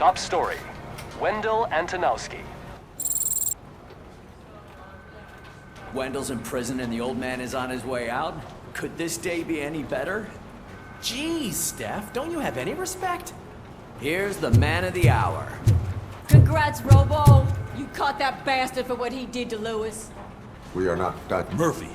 Top story. Wendell Antonowski. Wendell's in prison and the old man is on his way out? Could this day be any better? Jeez, Steph, don't you have any respect? Here's the man of the hour. Congrats, Robo! You caught that bastard for what he did to Lewis. We are not done. Murphy.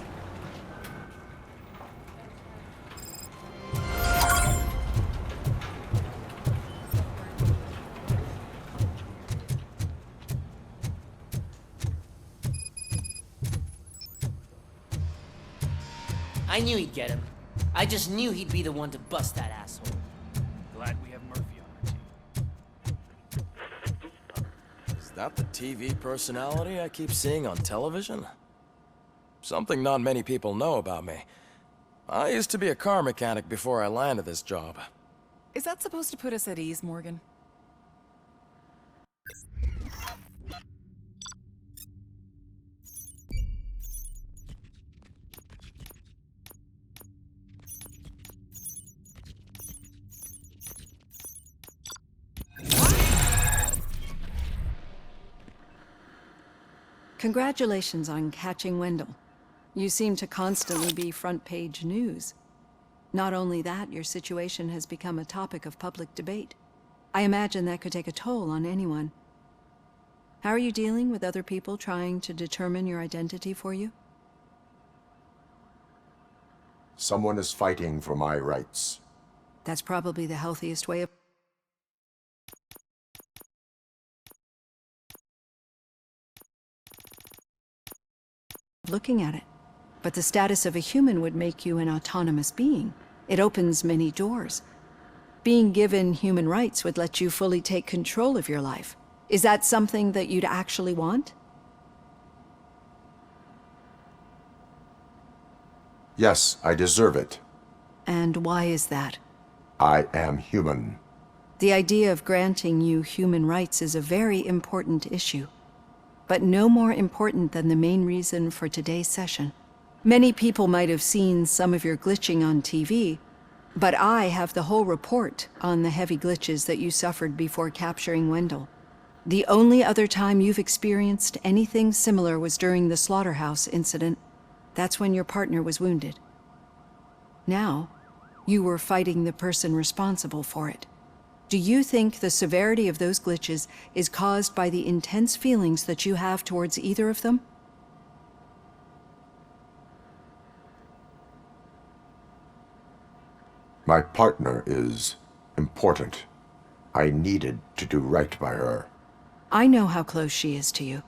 I knew he'd get him. I just knew he'd be the one to bust that asshole. Glad we have Murphy on our team. Is that the TV personality I keep seeing on television? Something not many people know about me. I used to be a car mechanic before I landed this job. Is that supposed to put us at ease, Morgan? Congratulations on catching Wendell. You seem to constantly be front-page news. Not only that, your situation has become a topic of public debate. I imagine that could take a toll on anyone. How are you dealing with other people trying to determine your identity for you? Someone is fighting for my rights. That's probably the healthiest way of looking at it. But the status of a human would make you an autonomous being. It opens many doors. Being given human rights would let you fully take control of your life. Is that something that you'd actually want? Yes, I deserve it. And why is that? I am human. The idea of granting you human rights is a very important issue, but no more important than the main reason for today's session. Many people might have seen some of your glitching on TV, but I have the whole report on the heavy glitches that you suffered before capturing Wendell. The only other time you've experienced anything similar was during the slaughterhouse incident. That's when your partner was wounded. Now, you were fighting the person responsible for it. Do you think the severity of those glitches is caused by the intense feelings that you have towards either of them? My partner is important. I needed to do right by her. I know how close she is to you.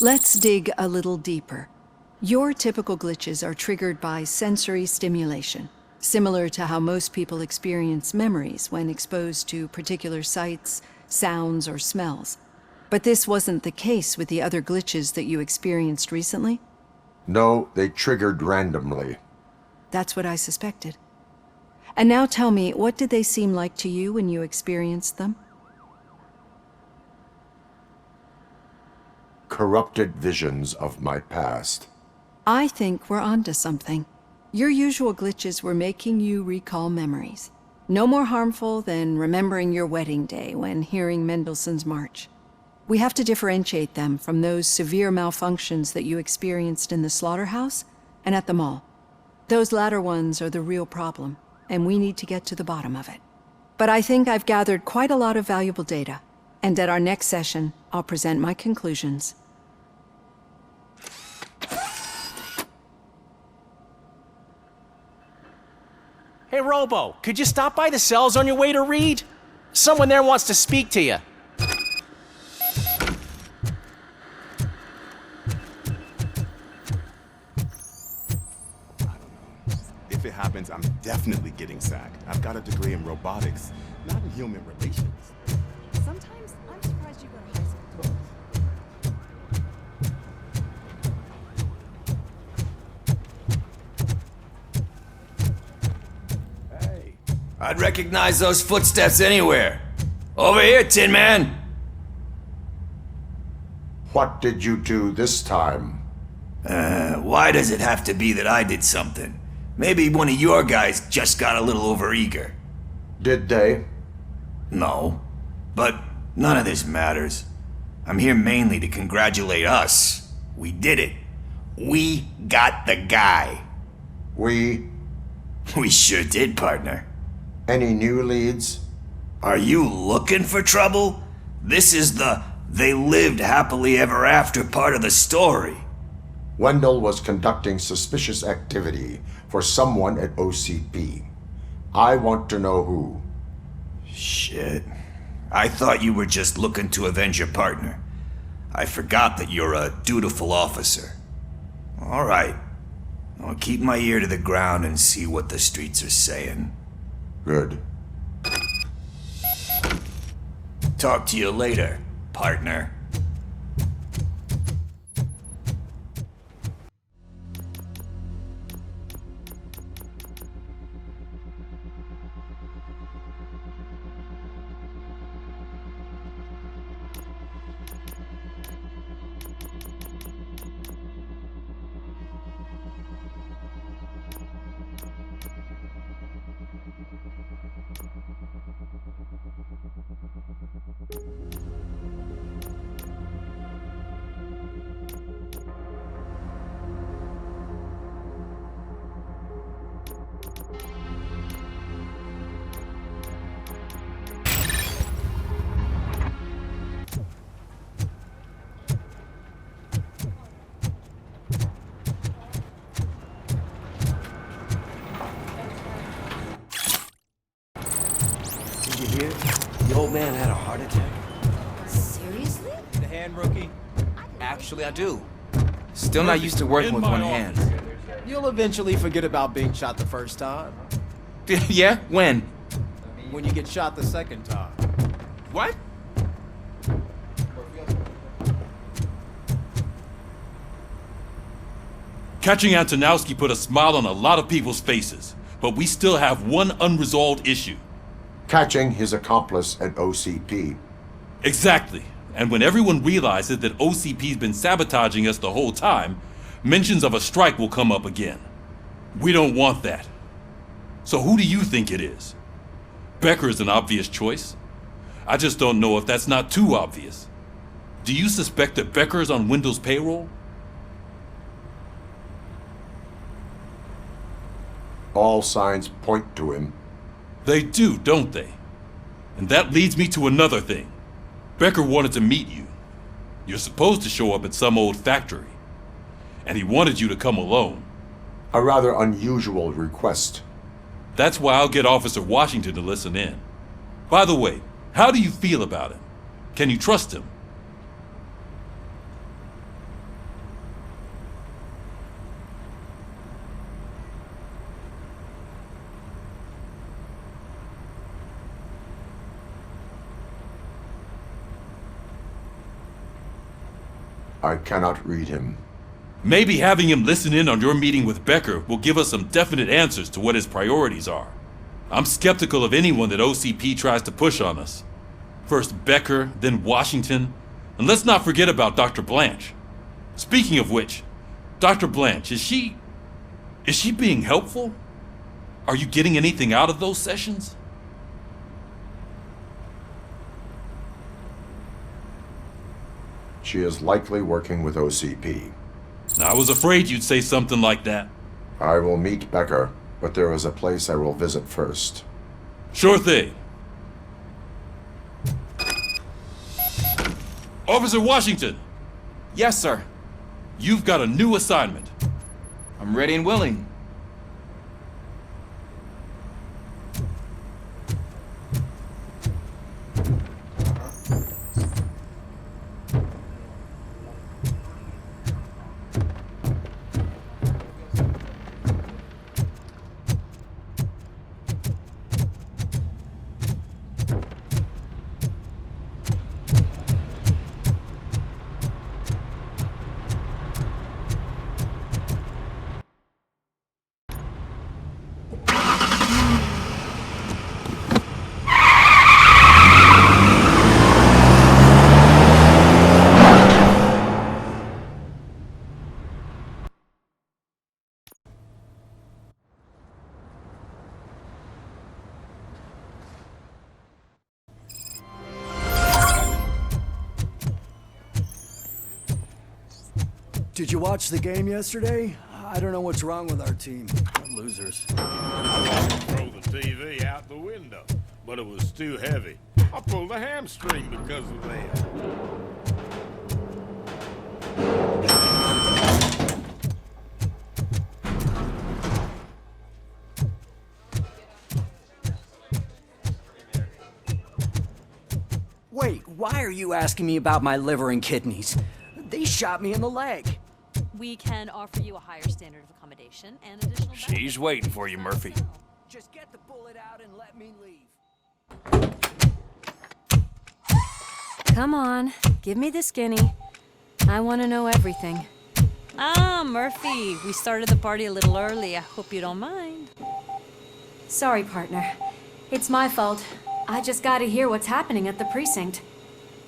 Let's dig a little deeper. Your typical glitches are triggered by sensory stimulation, similar to how most people experience memories when exposed to particular sights, sounds, or smells. But this wasn't the case with the other glitches that you experienced recently? No, they triggered randomly. That's what I suspected. And now tell me, what did they seem like to you when you experienced them? Corrupted visions of my past. I think we're onto something. Your usual glitches were making you recall memories. No more harmful than remembering your wedding day when hearing Mendelssohn's March. We have to differentiate them from those severe malfunctions that you experienced in the slaughterhouse and at the mall. Those latter ones are the real problem, and we need to get to the bottom of it. But I think I've gathered quite a lot of valuable data, and at our next session, I'll present my conclusions. Hey, Robo, could you stop by the cells on your way to Reed? Someone there wants to speak to you. If it happens, I'm definitely getting sacked. I've got a degree in robotics, not in human relations. Sometimes I'm surprised you go to high school. I'd recognize those footsteps anywhere. Over here, Tin Man! What did you do this time? Why does it have to be that I did something? Maybe one of your guys just got a little overeager. Did they? No. But None of this matters. I'm here mainly to congratulate us. We did it. We got the guy. We? We sure did, partner. Any new leads? Are you looking for trouble? This is the they lived happily ever after part of the story. Wendell was conducting suspicious activity for someone at OCP. I want to know who. Shit. I thought you were just looking to avenge your partner. I forgot that you're a dutiful officer. All right. I'll keep my ear to the ground and see what the streets are saying. Good. Talk to you later, partner. Did you hear? The old man had a heart attack. Seriously? The hand, rookie? Actually, I do. Still not used to working with one hand. You'll eventually forget about being shot the first time. Yeah? When? When you get shot the second time. What? Catching Antonowski put a smile on a lot of people's faces, but we still have one unresolved issue. Catching his accomplice at OCP. Exactly. And when everyone realizes that OCP's been sabotaging us the whole time, mentions of a strike will come up again. We don't want that. So who do you think it is? Becker is an obvious choice. I just don't know if that's not too obvious. Do you suspect that Becker is on Wendell's payroll? All signs point to him. They do, don't they? And that leads me to another thing. Becker wanted to meet you. You're supposed to show up at some old factory. And he wanted you to come alone. A rather unusual request. That's why I'll get Officer Washington to listen in. By the way, how do you feel about him? Can you trust him? I cannot read him. Maybe having him listen in on your meeting with Becker will give us some definite answers to what his priorities are. I'm skeptical of anyone that OCP tries to push on us. First Becker, then Washington, and let's not forget about Dr. Blanche. Speaking of which, Dr. Blanche, is she being helpful? Are you getting anything out of those sessions? She is likely working with OCP. I was afraid you'd say something like that. I will meet Becker, but there is a place I will visit first. Sure thing. Officer Washington! Yes, sir. You've got a new assignment. I'm ready and willing. Did you watch the game yesterday? I don't know what's wrong with our team. We're losers. I wanted to throw the TV out the window, but it was too heavy. I pulled a hamstring because of that. Wait, why are you asking me about my liver and kidneys? They shot me in the leg. We can offer you a higher standard of accommodation and additional She's waiting for you, Murphy. Just get the bullet out and let me leave. Come on, give me the skinny. I want to know everything. Ah, Murphy, we started the party a little early. I hope you don't mind. Sorry, partner. It's my fault. I just gotta hear what's happening at the precinct.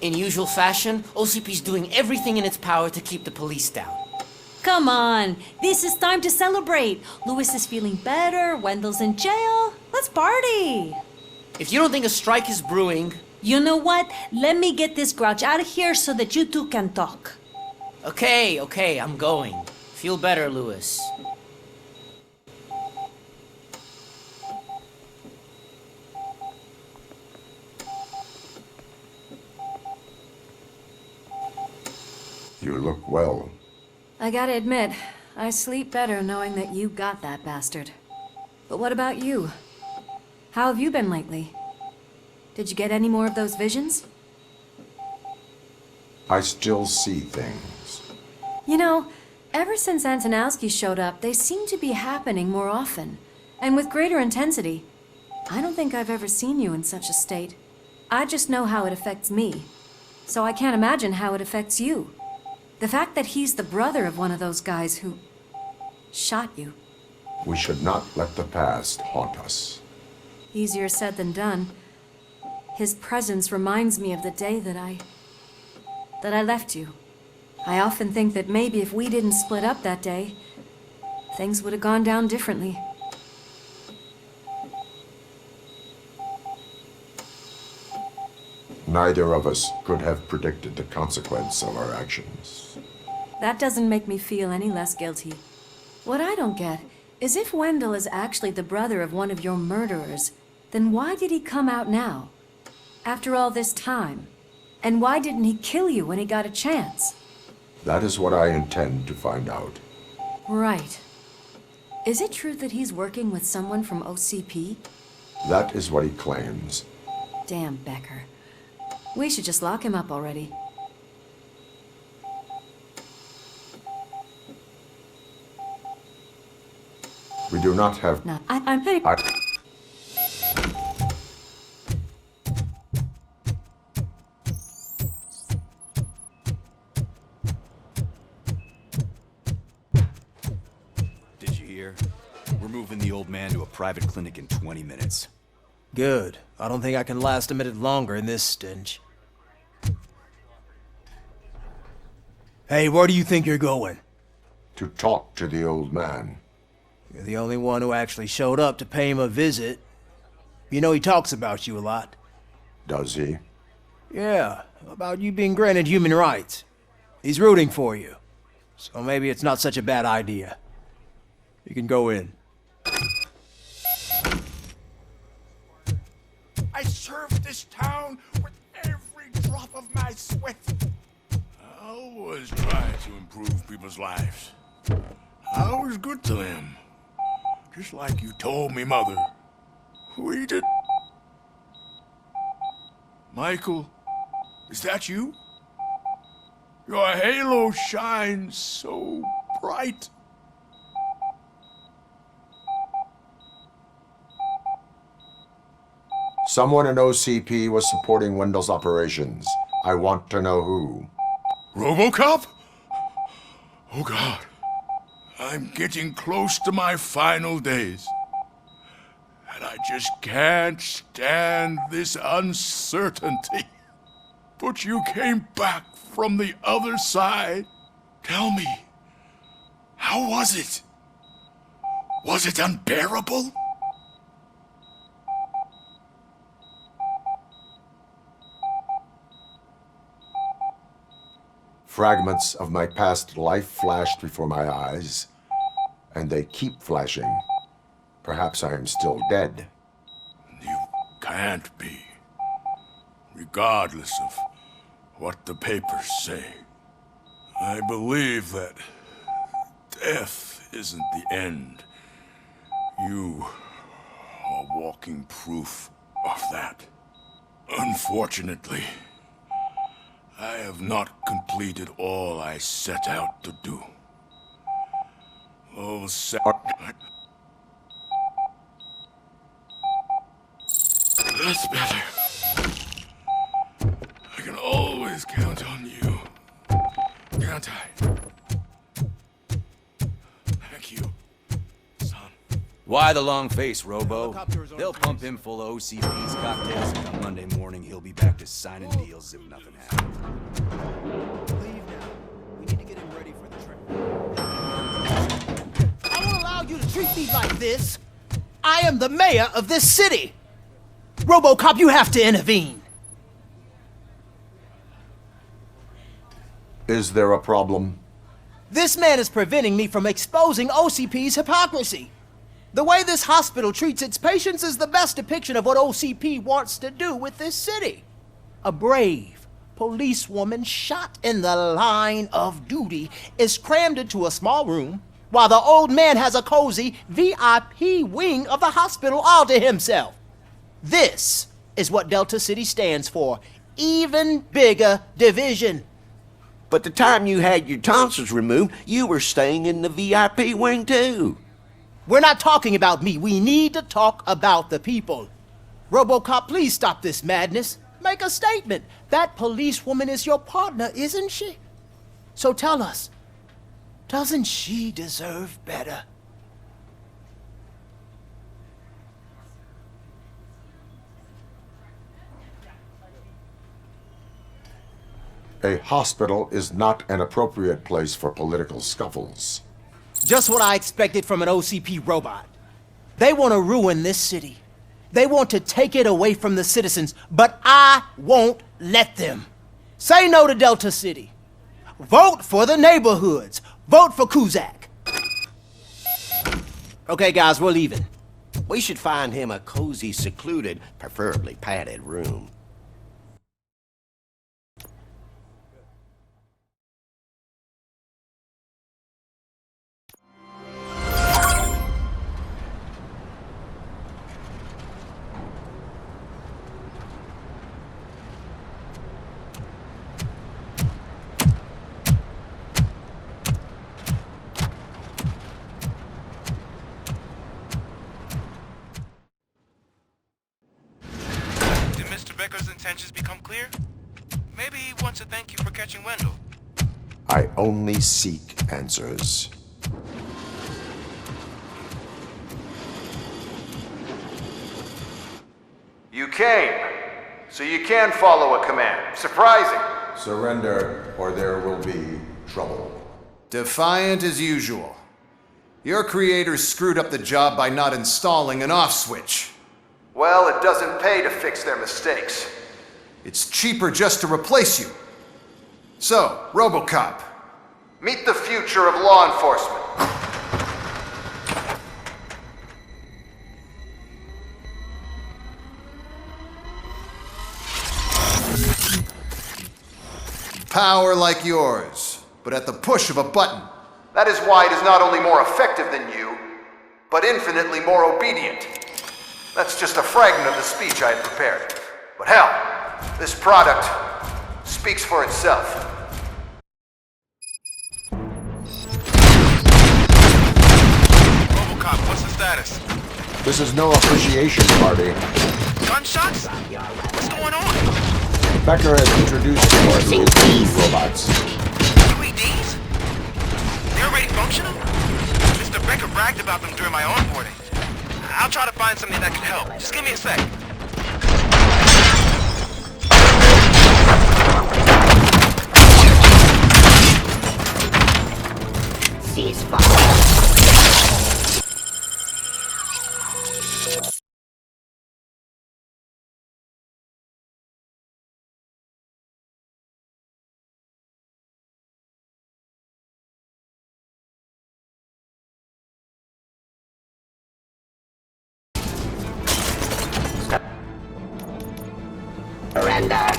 In usual fashion, OCP's doing everything in its power to keep the police down. Come on, this is time to celebrate. Louis is feeling better, Wendell's in jail. Let's party. If you don't think a strike is brewing... You know what? Let me get this grouch out of here so that you two can talk. Okay, I'm going. Feel better, Louis. You look well. I gotta admit, I sleep better knowing that you got that bastard. But what about you? How have you been lately? Did you get any more of those visions? I still see things. You know, ever since Antonowski showed up, they seem to be happening more often, and with greater intensity. I don't think I've ever seen you in such a state. I just know how it affects me, so I can't imagine how it affects you. The fact that he's the brother of one of those guys who shot you. We should not let the past haunt us. Easier said than done. His presence reminds me of the day that I left you. I often think that maybe if we didn't split up that day, things would have gone down differently. Neither of us could have predicted the consequence of our actions. That doesn't make me feel any less guilty. What I don't get is if Wendell is actually the brother of one of your murderers, then why did he come out now? After all this time? And why didn't he kill you when he got a chance? That is what I intend to find out. Right. Is it true that he's working with someone from OCP? That is what he claims. Damn Becker. We should just lock him up already. We do not have... No, I'm pretty... Did you hear? We're moving the old man to a private clinic in 20 minutes. Good. I don't think I can last a minute longer in this stench. Hey, where do you think you're going? To talk to the old man. You're the only one who actually showed up to pay him a visit. You know he talks about you a lot. Does he? Yeah, about you being granted human rights. He's rooting for you. So maybe it's not such a bad idea. You can go in. I served this town with every drop of my sweat. I always try to improve people's lives. I was good to them. Just like you told me, Mother. We did. Michael, is that you? Your halo shines so bright. Someone in OCP was supporting Wendell's operations. I want to know who. Robocop? Oh God. I'm getting close to my final days. And I just can't stand this uncertainty. But you came back from the other side. Tell me, how was it? Was it unbearable? Fragments of my past life flashed before my eyes, and they keep flashing. Perhaps I am still dead. You can't be. Regardless of what the papers say. I believe that death isn't the end. You are walking proof of that. Unfortunately, I have not completed all I set out to do. That's better. I can always count on you. Can't I? Thank you, son. Why the long face, Robo? They'll pump him full of OCP's cocktails, and come Monday morning he'll be back to signing deals if nothing happened. Leave now. We need to get him ready for the trip. I won't allow you to treat me like this. I am the mayor of this city. Robocop, you have to intervene. Is there a problem? This man is preventing me from exposing OCP's hypocrisy. The way this hospital treats its patients is the best depiction of what OCP wants to do with this city. A brave policewoman shot in the line of duty is crammed into a small room, while the old man has a cozy VIP wing of the hospital all to himself. This is what Delta City stands for. Even bigger division. But the time you had your tonsils removed, you were staying in the VIP wing too. We're not talking about me. We need to talk about the people. Robocop, please stop this madness. Make a statement. That policewoman is your partner, isn't she? So tell us, doesn't she deserve better? A hospital is not an appropriate place for political scuffles. Just what I expected from an OCP robot. They want to ruin this city. They want to take it away from the citizens, but I won't let them. Say no to Delta City. Vote for the neighborhoods. Vote for Kuzak. Okay, guys, we're leaving. We should find him a cozy, secluded, preferably padded room. Becker's intentions become clear? Maybe he wants to thank you for catching Wendell. I only seek answers. You came, so you can follow a command. Surprising. Surrender, or there will be trouble. Defiant as usual. Your creators screwed up the job by not installing an off switch. Well, it doesn't pay to fix their mistakes. It's cheaper just to replace you. So, Robocop. Meet the future of law enforcement. Power like yours, but at the push of a button. That is why it is not only more effective than you, but infinitely more obedient. That's just a fragment of the speech I had prepared. But hell, this product speaks for itself. Robocop, what's the status? This is no appreciation party. Gunshots? What's going on? Becker has introduced more OCP robots. 3Ds? They're already functional? Mr. Becker bragged about them during my onboarding. I'll try to find something that can help. Just give me a sec. Ceasefire. Surrender.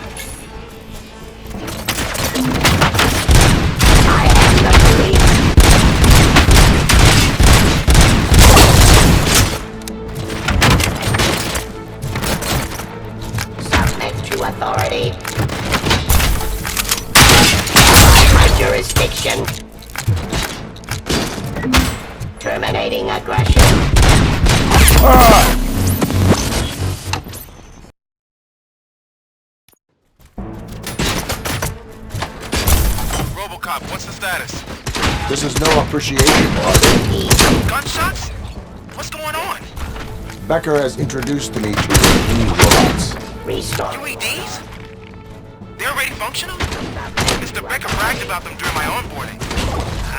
I am the police. Submit to authority. My jurisdiction. Terminating aggression. Robocop, what's the status? This is no appreciation party. Gunshots? What's going on? Becker has introduced me to the new robots. UEDs? They're already functional? Mr. Becker bragged about them during my onboarding.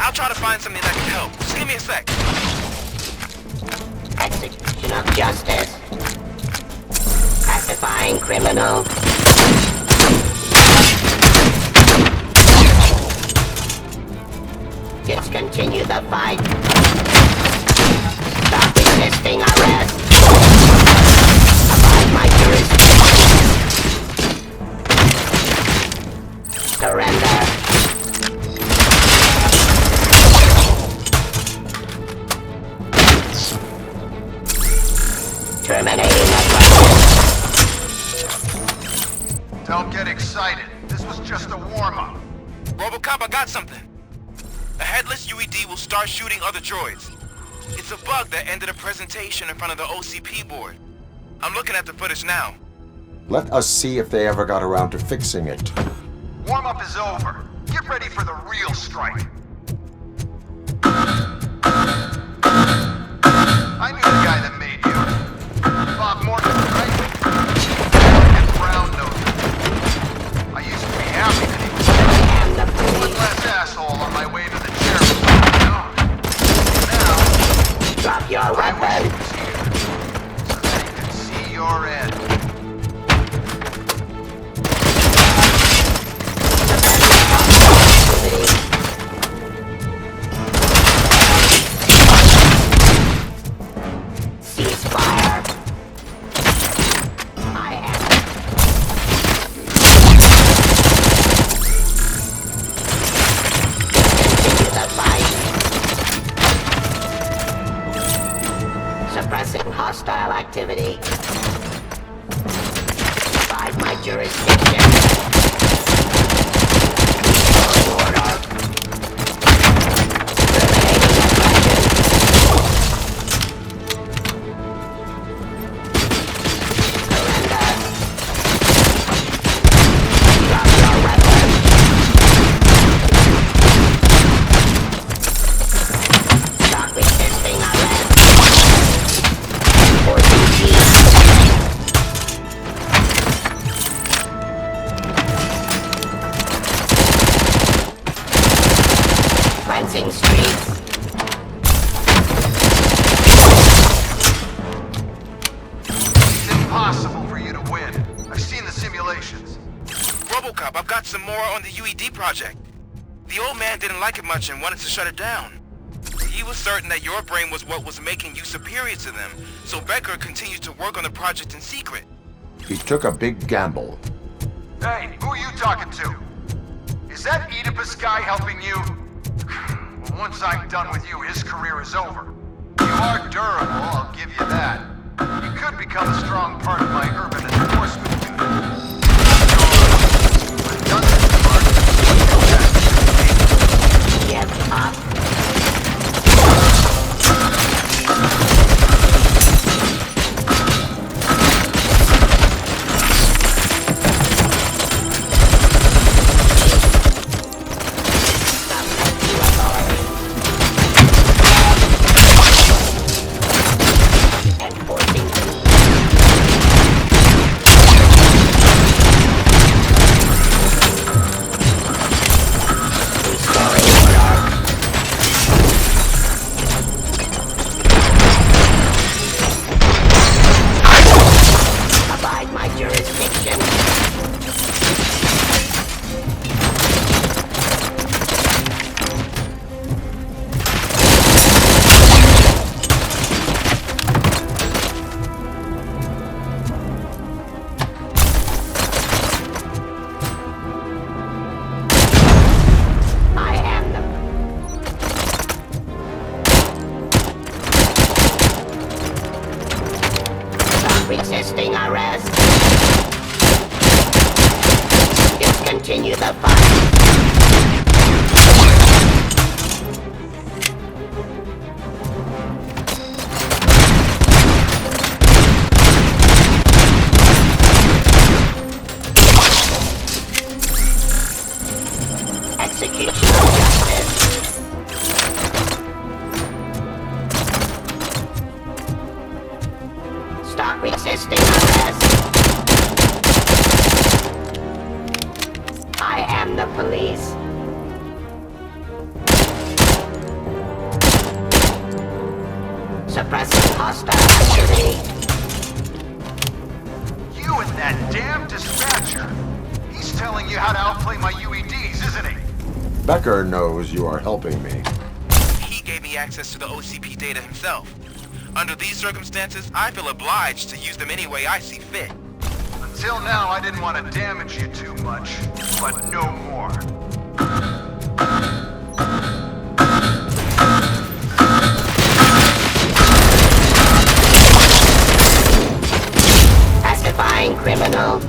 I'll try to find something that can help. Just give me a sec. Execution of justice. Classifying criminal. Discontinue the fight. Stop resisting arrest. Abide my jurisdiction. Surrender. Terminating aggression. Don't get excited. This was just a warm-up. Robocop, I got something. A headless UED will start shooting other droids. It's a bug that ended a presentation in front of the OCP board. I'm looking at the footage now. Let us see if they ever got around to fixing it. Warm-up is over. Get ready for the real strike. I knew the guy that made you. Bob Morton, right? And Brown knows it. I used to be happy that he was one less asshole on my way to the chairman. Now, drop your weapon. So that you can see your end. Ceasefire. I am. Discontinue the fight. Suppressing hostile activity. Abide my jurisdiction. Order. Terminating aggression. Surrender. Drop your weapon. Stop resisting arrest. Forcing peace. Cleansing streets. It's impossible for you to win. I've seen the simulations. Robocop, I've got some more on the UED project. The old man didn't like it much and wanted to shut it down. He was certain that your brain was what was making you superior to them, so Becker continued to work on the project in secret. He took a big gamble. Hey, who are you talking to? Is that Oedipus guy helping you? Well, once I'm done with you, his career is over. You are durable, I'll give you that. You could become a strong part of my urban enforcement unit. I've done this part. Give up. resisting arrest. Discontinue the fight. Execution of justice. Stop resisting arrest. I am the police. Suppressing hostile activity. You and that damn dispatcher. He's telling you how to outplay my UEDs, isn't he? Becker knows you are helping me. He gave me access to the OCP data himself. Under these circumstances, I feel obliged to use them any way I see fit. Until now, I didn't want to damage you too much, but no more. Pacifying criminal.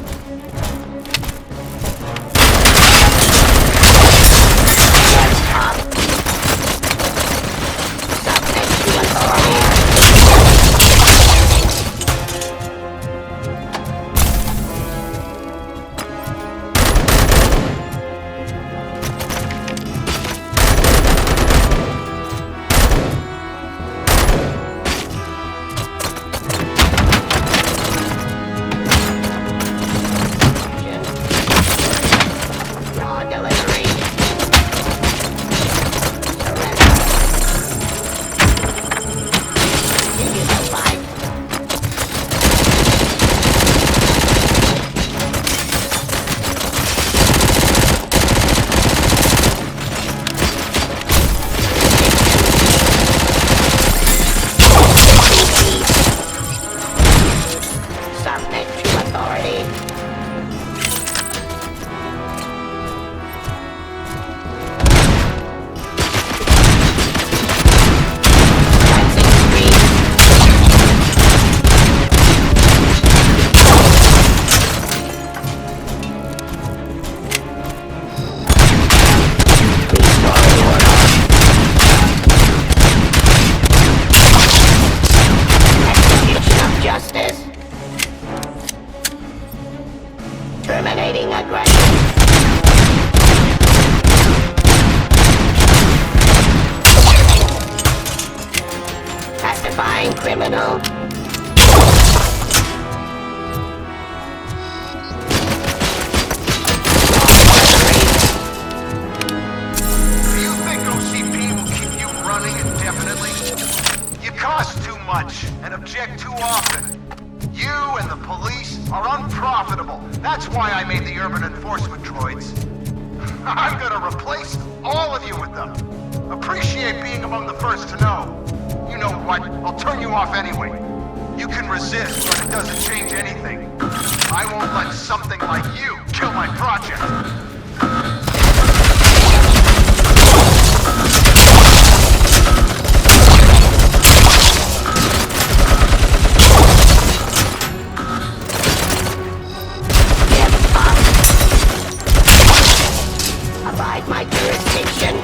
Terminating aggression. Pacifying criminal. Do you think OCP will keep you running indefinitely? You cost too much and object too often. You and the police are unprofitable. That's why I made the urban enforcement droids. I'm gonna replace all of you with them. Appreciate being among the first to know. You know what? I'll turn you off anyway. You can resist, but it doesn't change anything. I won't let something like you kill my project. Abide my jurisdiction.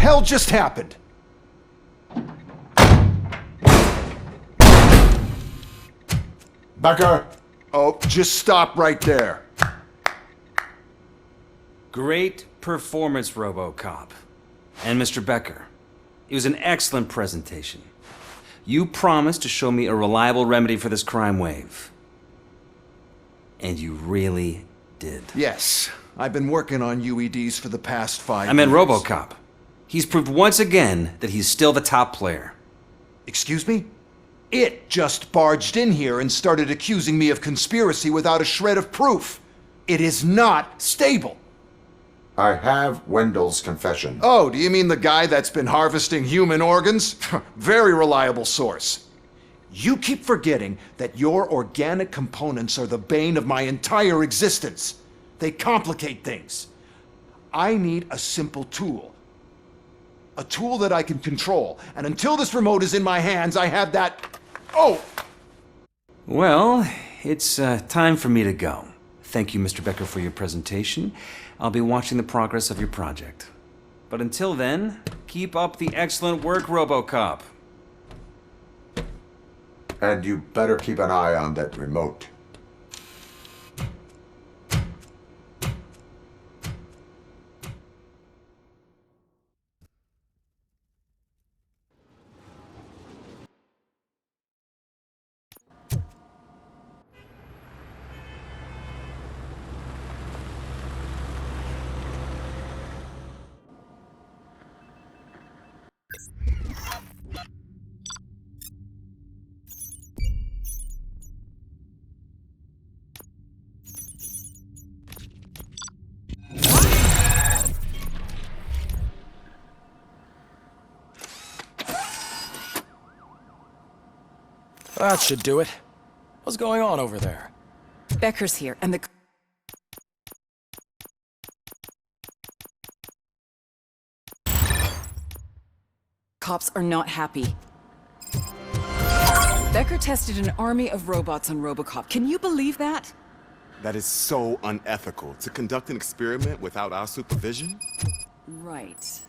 hell just happened? Becker! Oh, just stop right there. Great performance, Robocop. And Mr. Becker, it was an excellent presentation. You promised to show me a reliable remedy for this crime wave. And you really did. Yes, I've been working on UEDs for the past 5 years. I meant Robocop. He's proved once again that he's still the top player. Excuse me? It just barged in here and started accusing me of conspiracy without a shred of proof. It is not stable. I have Wendell's confession. Oh, do you mean the guy that's been harvesting human organs? Very reliable source. You keep forgetting that your organic components are the bane of my entire existence. They complicate things. I need a simple tool. A tool that I can control. And until this remote is in my hands, I have that... Oh! Well, it's time for me to go. Thank you, Mr. Becker, for your presentation. I'll be watching the progress of your project. But until then, keep up the excellent work, Robocop. And you better keep an eye on that remote. That should do it. What's going on over there? Becker's here, and the... cops are not happy. Becker tested an army of robots on Robocop. Can you believe that? That is so unethical. To conduct an experiment without our supervision? Right.